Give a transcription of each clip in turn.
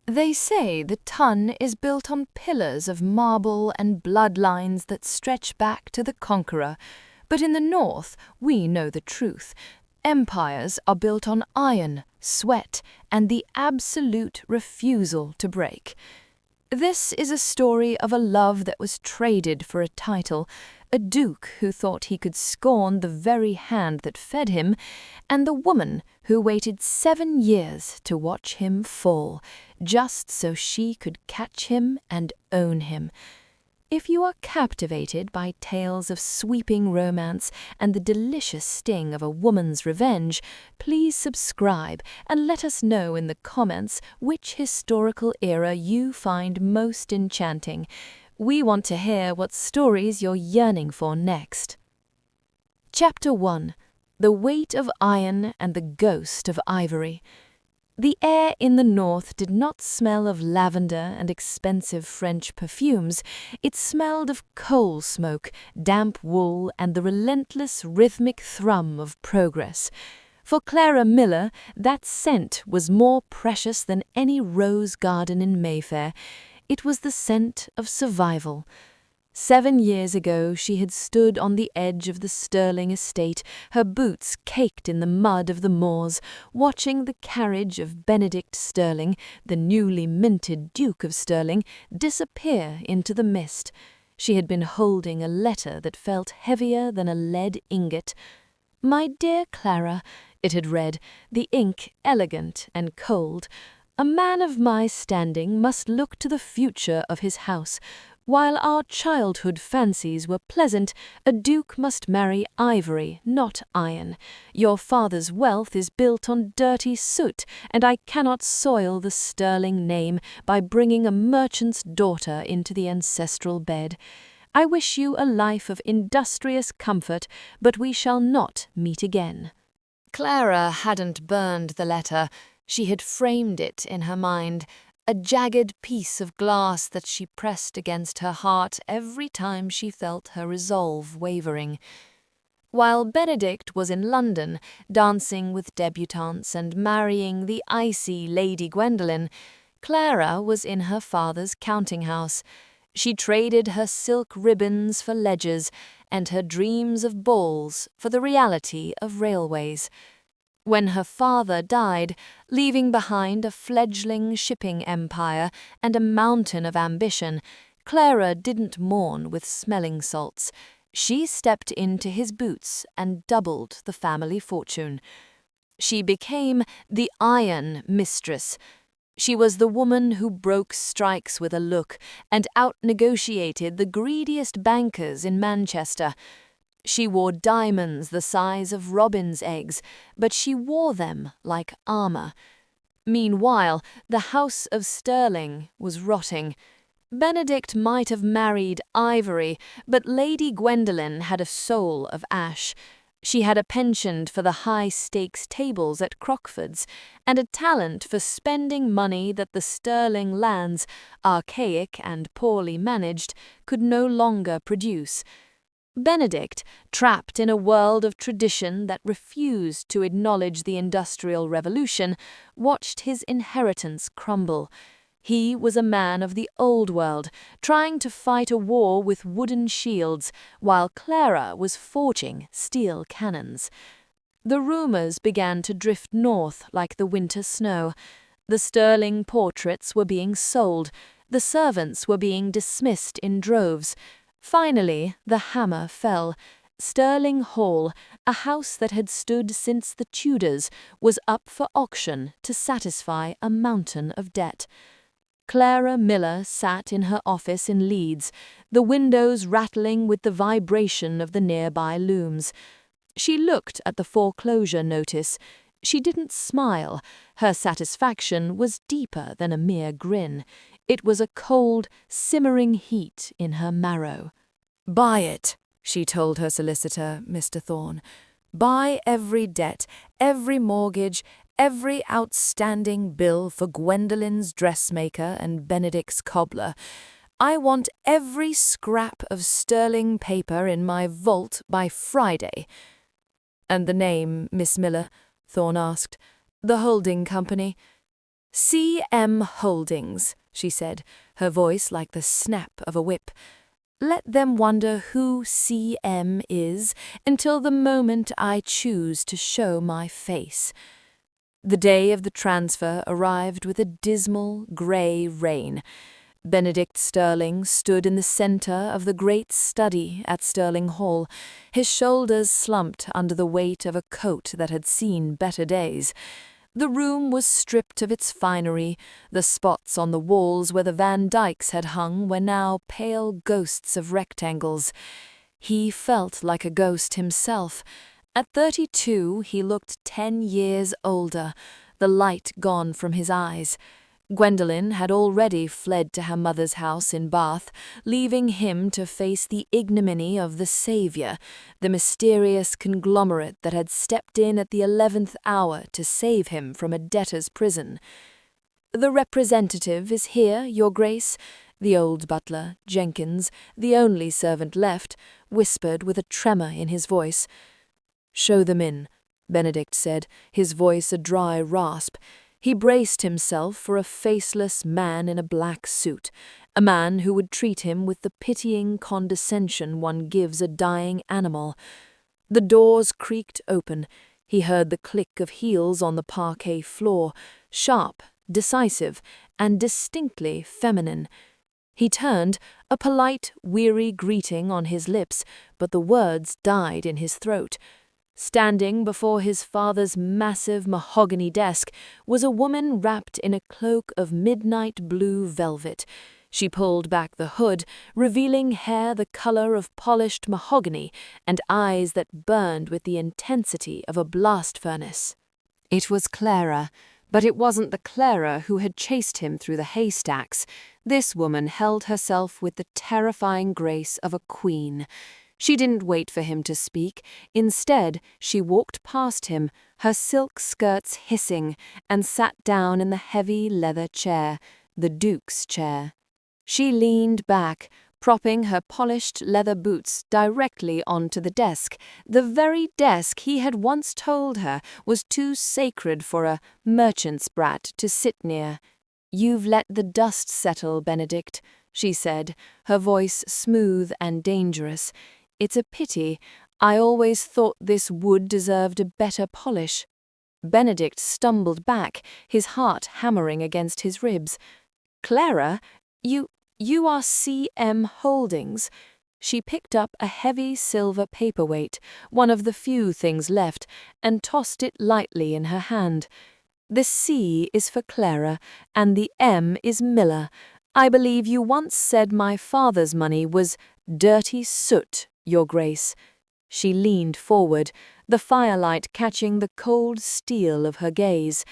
They say the ton is built on pillars of marble and bloodlines that stretch back to the conqueror, but in the north we know the truth. Empires are built on iron, sweat, and the absolute refusal to break. This is a story of a love that was traded for a title, a duke who thought he could scorn the very hand that fed him, and the woman who waited 7 years to watch him fall, just so she could catch him and own him. If you are captivated by tales of sweeping romance and the delicious sting of a woman's revenge, please subscribe and let us know in the comments which historical era you find most enchanting. We want to hear what stories you're yearning for next. Chapter 1. The Weight of Iron and the Ghost of Ivory. The air in the north did not smell of lavender and expensive French perfumes. It smelled of coal smoke, damp wool, and the relentless rhythmic thrum of progress. For Clara Miller, that scent was more precious than any rose garden in Mayfair. It was the scent of survival. 7 years ago she had stood on the edge of the Sterling estate, her boots caked in the mud of the moors, watching the carriage of Benedict Sterling, the newly minted Duke of Sterling, disappear into the mist. She had been holding a letter that felt heavier than a lead ingot. "My dear Clara," it had read, the ink elegant and cold. "A man of my standing must look to the future of his house. While our childhood fancies were pleasant, a duke must marry ivory, not iron. Your father's wealth is built on dirty soot, and I cannot soil the Sterling name by bringing a merchant's daughter into the ancestral bed. I wish you a life of industrious comfort, but we shall not meet again." Clara hadn't burned the letter. She had framed it in her mind, a jagged piece of glass that she pressed against her heart every time she felt her resolve wavering. While Benedict was in London, dancing with debutantes and marrying the icy Lady Gwendolen, Clara was in her father's counting-house. She traded her silk ribbons for ledgers and her dreams of balls for the reality of railways. When her father died, leaving behind a fledgling shipping empire and a mountain of ambition, Clara didn't mourn with smelling salts. She stepped into his boots and doubled the family fortune. She became the Iron Mistress. She was the woman who broke strikes with a look and out-negotiated the greediest bankers in Manchester. She wore diamonds the size of robin's eggs, but she wore them like armor. Meanwhile, the House of Sterling was rotting. Benedict might have married ivory, but Lady Gwendolen had a soul of ash. She had a penchant for the high-stakes tables at Crockford's, and a talent for spending money that the Sterling lands, archaic and poorly managed, could no longer produce. Benedict, trapped in a world of tradition that refused to acknowledge the Industrial Revolution, watched his inheritance crumble. He was a man of the old world, trying to fight a war with wooden shields, while Clara was forging steel cannons. The rumors began to drift north like the winter snow. The Sterling portraits were being sold. The servants were being dismissed in droves. Finally, the hammer fell. Sterling Hall, a house that had stood since the Tudors, was up for auction to satisfy a mountain of debt. Clara Miller sat in her office in Leeds, the windows rattling with the vibration of the nearby looms. She looked at the foreclosure notice. She didn't smile. Her satisfaction was deeper than a mere grin. It was a cold, simmering heat in her marrow. "Buy it," she told her solicitor, Mr. Thorne. "Buy every debt, every mortgage, every outstanding bill for Gwendolen's dressmaker and Benedict's cobbler. I want every scrap of sterling paper in my vault by Friday." "And the name, Miss Miller?" Thorne asked. "The holding company?" C.M. Holdings, she said, her voice like the snap of a whip. Let them wonder who C.M. is until the moment I choose to show my face. The day of the transfer arrived with a dismal, grey rain. Benedict Sterling stood in the centre of the great study at Sterling Hall, his shoulders slumped under the weight of a coat that had seen better days. The room was stripped of its finery. The spots on the walls where the Van Dycks had hung were now pale ghosts of rectangles. He felt like a ghost himself. At 32, he looked 10 years older, the light gone from his eyes. Gwendolen had already fled to her mother's house in Bath, leaving him to face the ignominy of the saviour, the mysterious conglomerate that had stepped in at the 11th hour to save him from a debtor's prison. "The representative is here, Your Grace," the old butler, Jenkins, the only servant left, whispered with a tremor in his voice. "Show them in," Benedict said, his voice a dry rasp. He braced himself for a faceless man in a black suit, a man who would treat him with the pitying condescension one gives a dying animal. The doors creaked open. He heard the click of heels on the parquet floor, sharp, decisive, and distinctly feminine. He turned, a polite, weary greeting on his lips, but the words died in his throat. Standing before his father's massive mahogany desk was a woman wrapped in a cloak of midnight blue velvet. She pulled back the hood, revealing hair the color of polished mahogany and eyes that burned with the intensity of a blast furnace. It was Clara, but it wasn't the Clara who had chased him through the haystacks. This woman held herself with the terrifying grace of a queen. She didn't wait for him to speak. Instead, she walked past him, her silk skirts hissing, and sat down in the heavy leather chair, the Duke's chair. She leaned back, propping her polished leather boots directly onto the desk, the very desk he had once told her was too sacred for a merchant's brat to sit near. "You've let the dust settle, Benedict," she said, her voice smooth and dangerous. "It's a pity. I always thought this wood deserved a better polish." Benedict stumbled back, his heart hammering against his ribs. "Clara, you are C.M. Holdings." She picked up a heavy silver paperweight, one of the few things left, and tossed it lightly in her hand. "The C is for Clara, and the M is Miller. I believe you once said my father's money was dirty soot, Your Grace." She leaned forward, the firelight catching the cold steel of her gaze.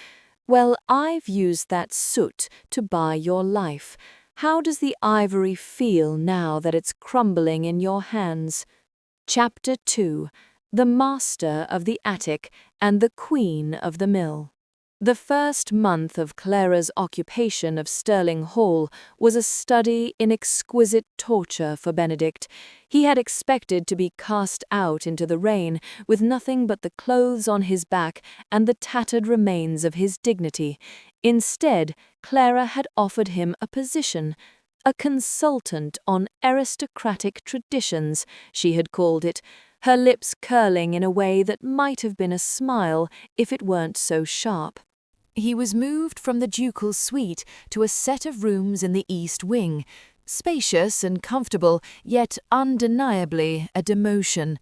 "Well, I've used that soot to buy your life. How does the ivory feel now that it's crumbling in your hands?" Chapter 2. The Master of the Attic and the Queen of the Mill. The first month of Clara's occupation of Sterling Hall was a study in exquisite torture for Benedict. He had expected to be cast out into the rain with nothing but the clothes on his back and the tattered remains of his dignity. Instead, Clara had offered him a position, a consultant on aristocratic traditions, she had called it, her lips curling in a way that might have been a smile if it weren't so sharp. He was moved from the ducal suite to a set of rooms in the East Wing, spacious and comfortable, yet undeniably a demotion.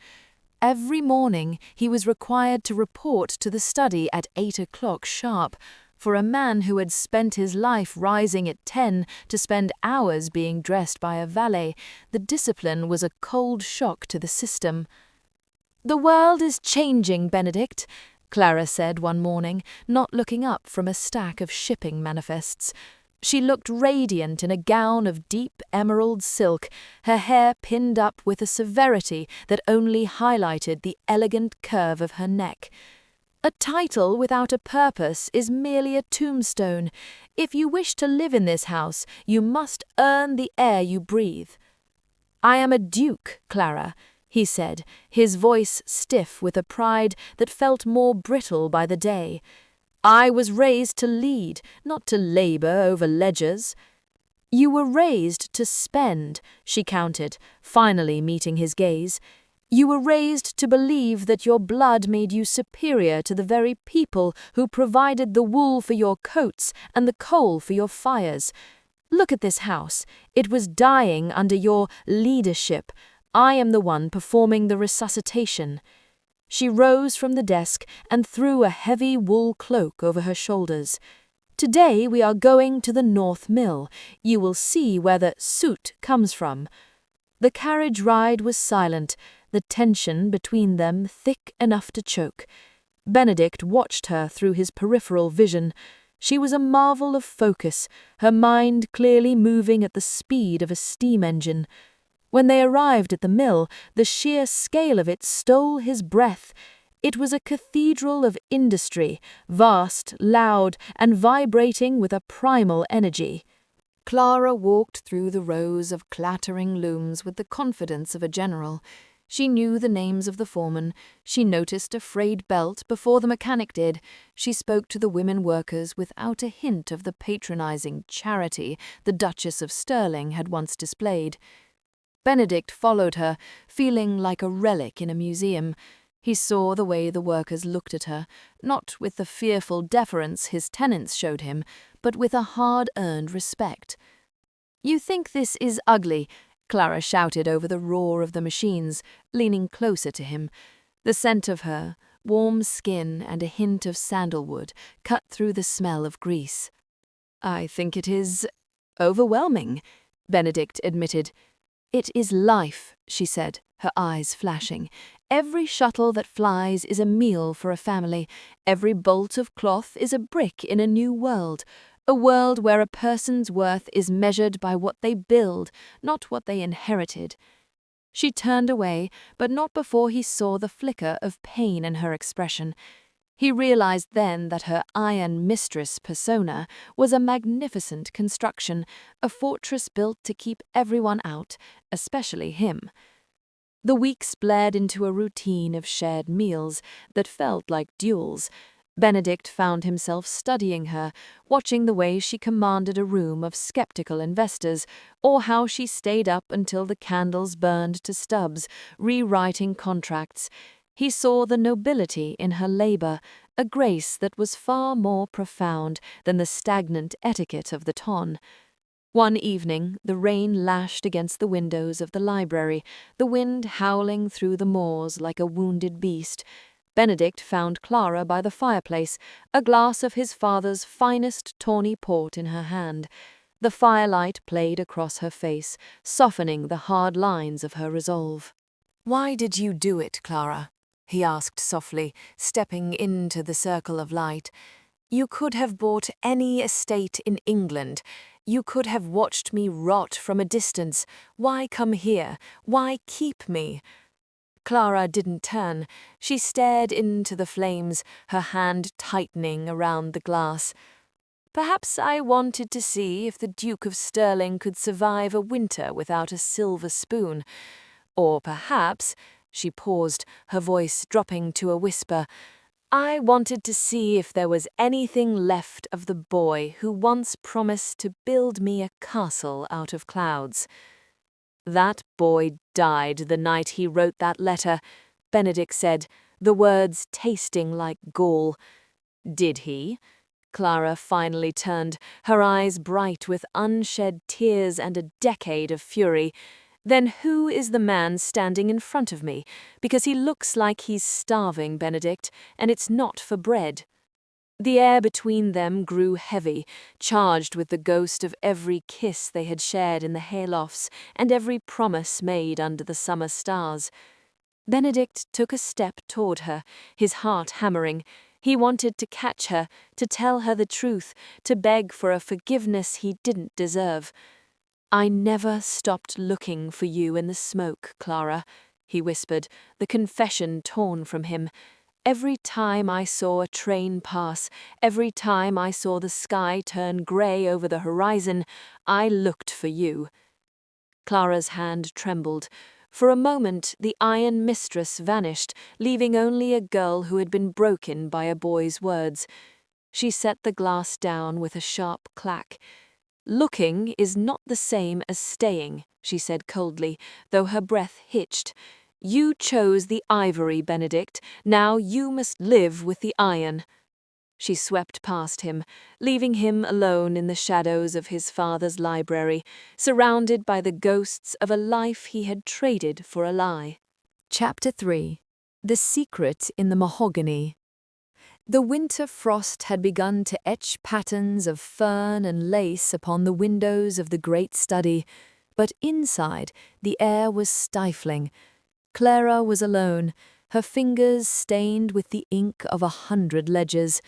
Every morning he was required to report to the study at 8 o'clock sharp. For a man who had spent his life rising at 10 to spend hours being dressed by a valet, the discipline was a cold shock to the system. "The world is changing, Benedict," Clara said one morning, not looking up from a stack of shipping manifests. She looked radiant in a gown of deep emerald silk, her hair pinned up with a severity that only highlighted the elegant curve of her neck. "A title without a purpose is merely a tombstone. If you wish to live in this house, you must earn the air you breathe." "I am a duke, Clara," he said, his voice stiff with a pride that felt more brittle by the day. I was raised to lead, not to labor over ledgers. You were raised to spend, she counted, finally meeting his gaze. You were raised to believe that your blood made you superior to the very people who provided the wool for your coats and the coal for your fires. Look at this house. It was dying under your leadership. I am the one performing the resuscitation. She rose from the desk and threw a heavy wool cloak over her shoulders. Today we are going to the North Mill. You will see where the soot comes from. The carriage ride was silent, the tension between them thick enough to choke. Benedict watched her through his peripheral vision. She was a marvel of focus, her mind clearly moving at the speed of a steam engine. When they arrived at the mill, the sheer scale of it stole his breath. It was a cathedral of industry, vast, loud, and vibrating with a primal energy. Clara walked through the rows of clattering looms with the confidence of a general. She knew the names of the foremen. She noticed a frayed belt before the mechanic did. She spoke to the women workers without a hint of the patronizing charity the Duchess of Sterling had once displayed. Benedict followed her, feeling like a relic in a museum. He saw the way the workers looked at her, not with the fearful deference his tenants showed him, but with a hard-earned respect. "You think this is ugly," Clara shouted over the roar of the machines, leaning closer to him. The scent of her, warm skin and a hint of sandalwood, cut through the smell of grease. "I think it is overwhelming," Benedict admitted. "It is life," she said, her eyes flashing. "Every shuttle that flies is a meal for a family. Every bolt of cloth is a brick in a new world. A world where a person's worth is measured by what they build, not what they inherited." She turned away, but not before he saw the flicker of pain in her expression. He realized then that her Iron Mistress persona was a magnificent construction, a fortress built to keep everyone out, especially him. The weeks bled into a routine of shared meals that felt like duels. Benedict found himself studying her, watching the way she commanded a room of skeptical investors, or how she stayed up until the candles burned to stubs, rewriting contracts. He saw the nobility in her labor, a grace that was far more profound than the stagnant etiquette of the ton. One evening, the rain lashed against the windows of the library, the wind howling through the moors like a wounded beast. Benedict found Clara by the fireplace, a glass of his father's finest tawny port in her hand. The firelight played across her face, softening the hard lines of her resolve. "Why did you do it, Clara?" he asked softly, stepping into the circle of light. "You could have bought any estate in England. You could have watched me rot from a distance. Why come here? Why keep me?" Clara didn't turn. She stared into the flames, her hand tightening around the glass. "Perhaps I wanted to see if the Duke of Sterling could survive a winter without a silver spoon. Or perhaps," she paused, her voice dropping to a whisper, "I wanted to see if there was anything left of the boy who once promised to build me a castle out of clouds." "That boy died the night he wrote that letter," Benedict said, the words tasting like gall. "Did he?" Clara finally turned, her eyes bright with unshed tears and a decade of fury. "Then who is the man standing in front of me? Because he looks like he's starving, Benedict, and it's not for bread." The air between them grew heavy, charged with the ghost of every kiss they had shared in the haylofts and every promise made under the summer stars. Benedict took a step toward her, his heart hammering. He wanted to catch her, to tell her the truth, to beg for a forgiveness he didn't deserve. "I never stopped looking for you in the smoke, Clara," he whispered, the confession torn from him. "Every time I saw a train pass, every time I saw the sky turn grey over the horizon, I looked for you." Clara's hand trembled. For a moment, the Iron Mistress vanished, leaving only a girl who had been broken by a boy's words. She set the glass down with a sharp clack. "Looking is not the same as staying," she said coldly, though her breath hitched. "You chose the ivory, Benedict. Now you must live with the iron." She swept past him, leaving him alone in the shadows of his father's library, surrounded by the ghosts of a life he had traded for a lie. Chapter 3. The Secret in the Mahogany. The winter frost had begun to etch patterns of fern and lace upon the windows of the great study, but inside the air was stifling. Clara was alone, her fingers stained with the ink of 100 ledgers.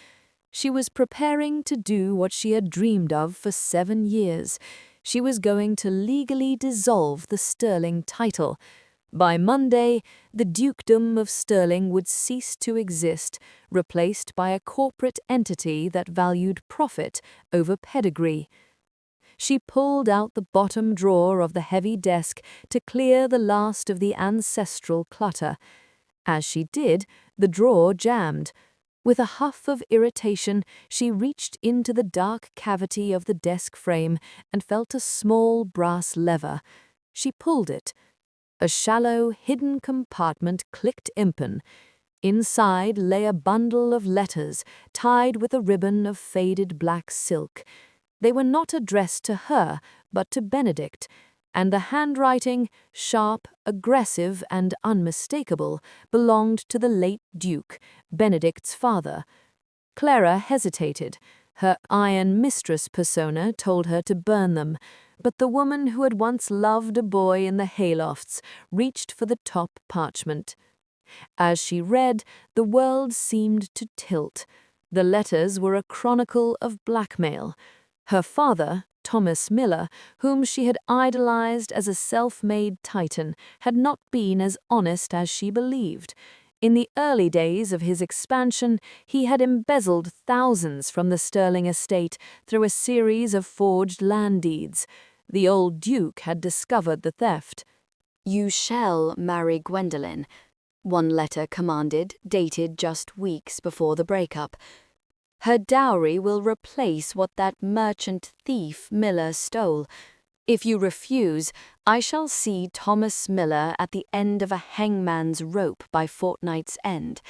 She was preparing to do what she had dreamed of for 7 years. She was going to legally dissolve the Sterling title. By Monday, the dukedom of Sterling would cease to exist, replaced by a corporate entity that valued profit over pedigree. She pulled out the bottom drawer of the heavy desk to clear the last of the ancestral clutter. As she did, the drawer jammed. With a huff of irritation, she reached into the dark cavity of the desk frame and felt a small brass lever. She pulled it. A shallow, hidden compartment clicked open. Inside lay a bundle of letters tied with a ribbon of faded black silk. They were not addressed to her, but to Benedict, and the handwriting, sharp, aggressive, and unmistakable, belonged to the late Duke, Benedict's father. Clara hesitated. Her Iron Mistress persona told her to burn them, but the woman who had once loved a boy in the haylofts reached for the top parchment. As she read, the world seemed to tilt. The letters were a chronicle of blackmail. Her father, Thomas Miller, whom she had idolized as a self-made titan, had not been as honest as she believed. In the early days of his expansion, he had embezzled thousands from the Sterling estate through a series of forged land deeds. The old Duke had discovered the theft. "You shall marry Gwendolen," one letter commanded, dated just weeks before the breakup. "Her dowry will replace what that merchant thief Miller stole. If you refuse, I shall see Thomas Miller at the end of a hangman's rope by fortnight's end.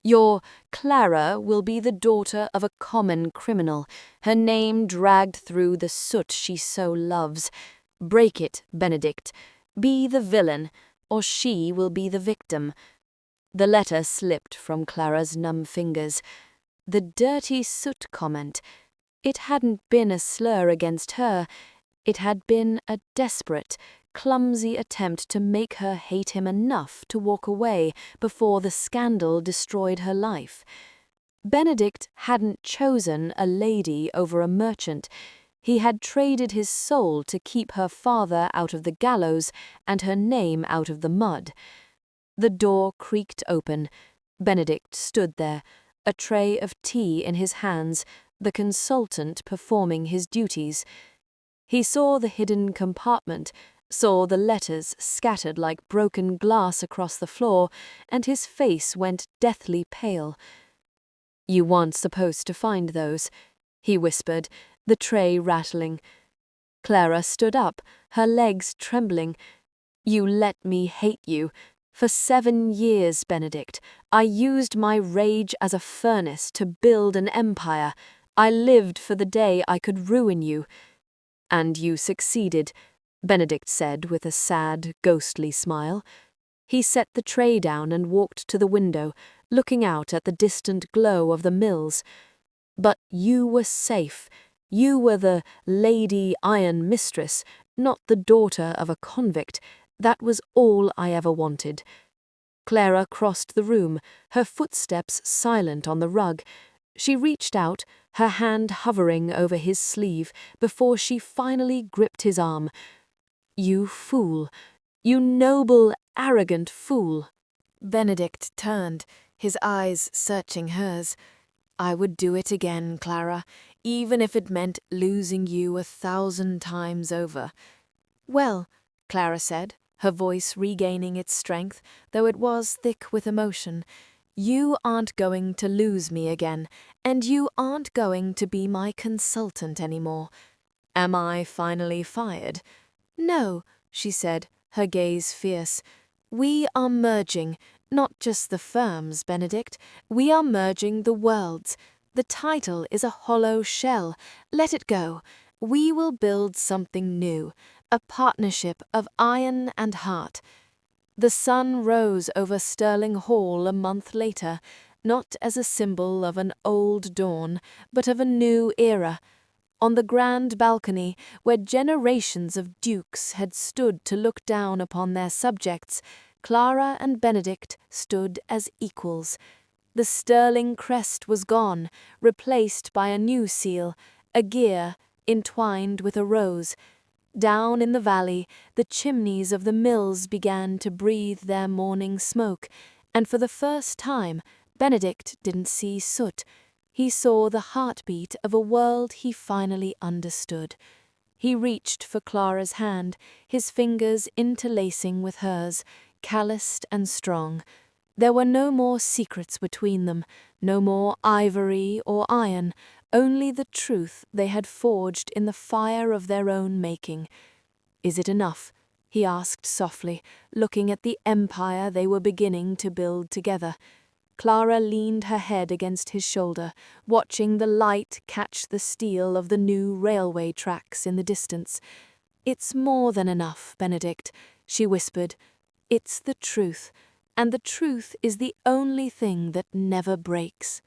Your Clara will be the daughter of a common criminal, her name dragged through the soot she so loves. Break it, Benedict. Be the villain, or she will be the victim." The letter slipped from Clara's numb fingers. The dirty soot comment. It hadn't been a slur against her. It had been a desperate, clumsy attempt to make her hate him enough to walk away before the scandal destroyed her life. Benedict hadn't chosen a lady over a merchant. He had traded his soul to keep her father out of the gallows and her name out of the mud. The door creaked open. Benedict stood there, a tray of tea in his hands, the consultant performing his duties. He saw the hidden compartment, saw the letters scattered like broken glass across the floor, and his face went deathly pale. "You weren't supposed to find those," he whispered, the tray rattling. Clara stood up, her legs trembling. "You let me hate you. For 7 years, Benedict, I used my rage as a furnace to build an empire. I lived for the day I could ruin you." "And you succeeded," Benedict said with a sad, ghostly smile. He set the tray down and walked to the window, looking out at the distant glow of the mills. "But you were safe. You were the Lady Iron Mistress, not the daughter of a convict. That was all I ever wanted." Clara crossed the room, her footsteps silent on the rug. She reached out, her hand hovering over his sleeve, before she finally gripped his arm. "You fool. You noble, arrogant fool." Benedict turned, his eyes searching hers. "I would do it again, Clara, even if it meant losing you 1,000 times over." "Well," Clara said, her voice regaining its strength, though it was thick with emotion, You aren't going to lose me again, and you aren't going to be my consultant anymore. Am I finally fired? No, she said, her gaze fierce. We are merging, not just the firms, Benedict. We are merging the worlds. The title is a hollow shell. Let it go. We will build something new, a partnership of iron and heart. The sun rose over Sterling Hall a month later, not as a symbol of an old dawn, but of a new era. On the grand balcony, where generations of dukes had stood to look down upon their subjects, Clara and Benedict stood as equals. The Sterling crest was gone, replaced by a new seal, a gear entwined with a rose. Down in the valley, the chimneys of the mills began to breathe their morning smoke, and for the first time, Benedict didn't see soot. He saw the heartbeat of a world he finally understood. He reached for Clara's hand, his fingers interlacing with hers, calloused and strong. There were no more secrets between them, no more ivory or iron, only the truth they had forged in the fire of their own making. Is it enough? He asked softly, looking at the empire they were beginning to build together. Clara leaned her head against his shoulder, watching the light catch the steel of the new railway tracks in the distance. It's more than enough, Benedict, she whispered. It's the truth, and the truth is the only thing that never breaks.